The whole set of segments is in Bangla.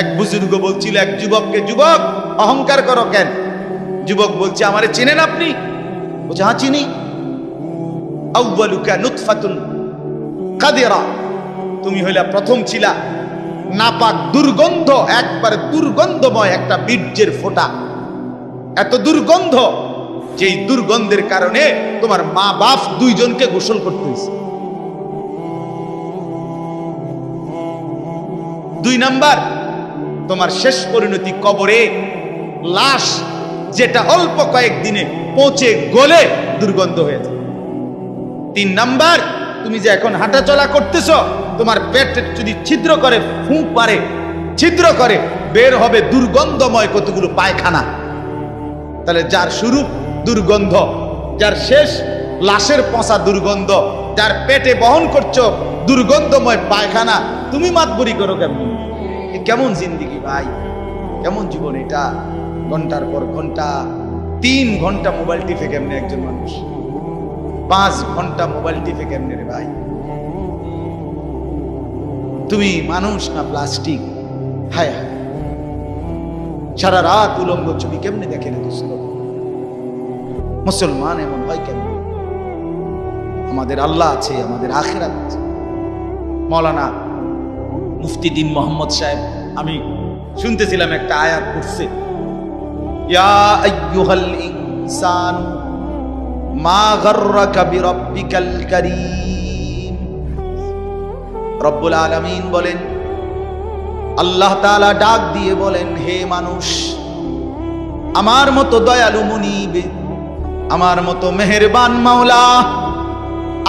এক বুজুর্গ বলছিল এক যুবককে, যুবক অহংকার করো কেন? যুবক বলছে, আমারে চেনেন আপনি? বলছে, হ্যাঁ চিনি। আউয়ালুকা নুতফাতুন কাদিরা, তুমি হইলা প্রথম ছিলা নাপাক দুর্গন্ধ, একবারে দুর্গন্ধময় একটা বীর্যের ফোঁটা, এত দুর্গন্ধ যেই দুর্গন্ধের কারণে তোমার মা বাপ দুইজনকে গোসল করতে হয়েছে। 2 নাম্বার, তোমার শেষ পরিণতি কবরে, লাশ যেটা অল্প কয়েকদিনে পচে গলে দুর্গন্ধ হয়েছে। 3 নাম্বার, তুমি যে এখন হাঁটা চলা করতেছ, তোমার পেটে যদি ছিদ্র করে, ফুঁক পারে, ছিদ্র করে বের হবে দুর্গন্ধময় কতগুলো পায়খানা। তাহলে যার শুরু দুর্গন্ধ, যার শেষ লাশের পচা দুর্গন্ধ, যার পেটে বহন করছো দুর্গন্ধময় পায়খানা, তুমি মাতবরি করো কেমন? কেমন জিন্দিগি ভাই, কেমন জীবন এটা? ঘন্টার পর ঘন্টা, 3 ঘন্টা মোবাইল টিপে কেমনে একজন মানুষ? 5 ঘন্টা মোবাইল টিপে কেমনে রে ভাই? তুমি মানুষ না প্লাস্টিক? হায় হায়, সারা রাত উলঙ্গ ছবি কেমনে দেখে রে দোস্ত? মুসলমান এমন হয় কেন? আমাদের আল্লাহ আছে, আমাদের আখিরাত আছে। মৌলানা মুফতি দ্বীন মোহাম্মদ সাহেব, আমি শুনতেছিলাম একটা আয়াত পড়ছে, ইয়া আইয়ুহাল ইনসান মা গাররাকা বিরাব্বিকাল কারীম। রব্বুল আলামিন বলেন, আল্লাহ তাআলা ডাক দিয়ে বলেন, হে মানুষ, আমার মতো দয়ালু মুনিব, আমার মতো মেহেরবান মাওলা,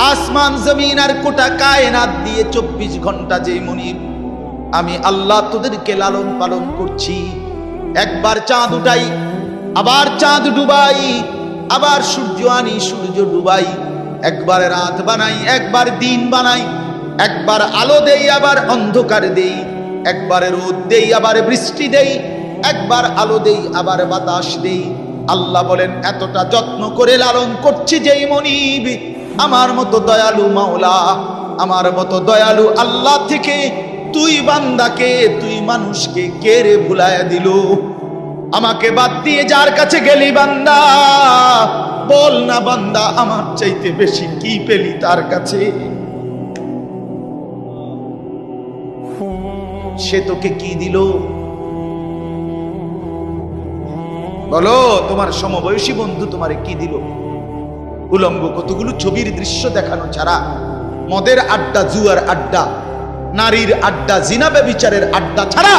আসমান জমিন আর গোটা কায়নাত দিয়ে 24 ঘন্টা যে মুনিব, আমি আল্লাহ তোদেরকে লালন পালন করছি। একবার চাঁদ উঠাই, আবার চাঁদ ডুবাই, আবার সূর্য আনি, সূর্য ডুবাই, একবার রাত বানাই, একবার দিন বানাই, একবার আলো দেই, আবার অন্ধকার দেই, একবার রোদ দেই, আবার বৃষ্টি দেই, একবার আলো দেই, আবার বাতাস দেই। আল্লাহ বলেন, এতটা যত্ন করে লালন করছি যেই মনিব, আমার মতো দয়ালু মাওলা, আমার মতো দয়ালু আল্লাহ থেকে তুই বান্দাকে, তুই মানুষকে কে রে ভুলাইয়া দিল? আমাকে বাদ দিয়ে যার কাছে গেলি বান্দা, বল না বান্দা, আমার চাইতে বেশি কি পেলি তার কাছে? সে তোকে কি দিল? বলো, তোমার সমবয়সী বন্ধু তোমারে কি দিল? উলঙ্গ কতগুলো ছবির দৃশ্য দেখানো ছাড়া, মদের আড্ডা, জুয়ার আড্ডা, নারীর আড্ডা, জিনা ব্যভিচারের আড্ডা ছাড়া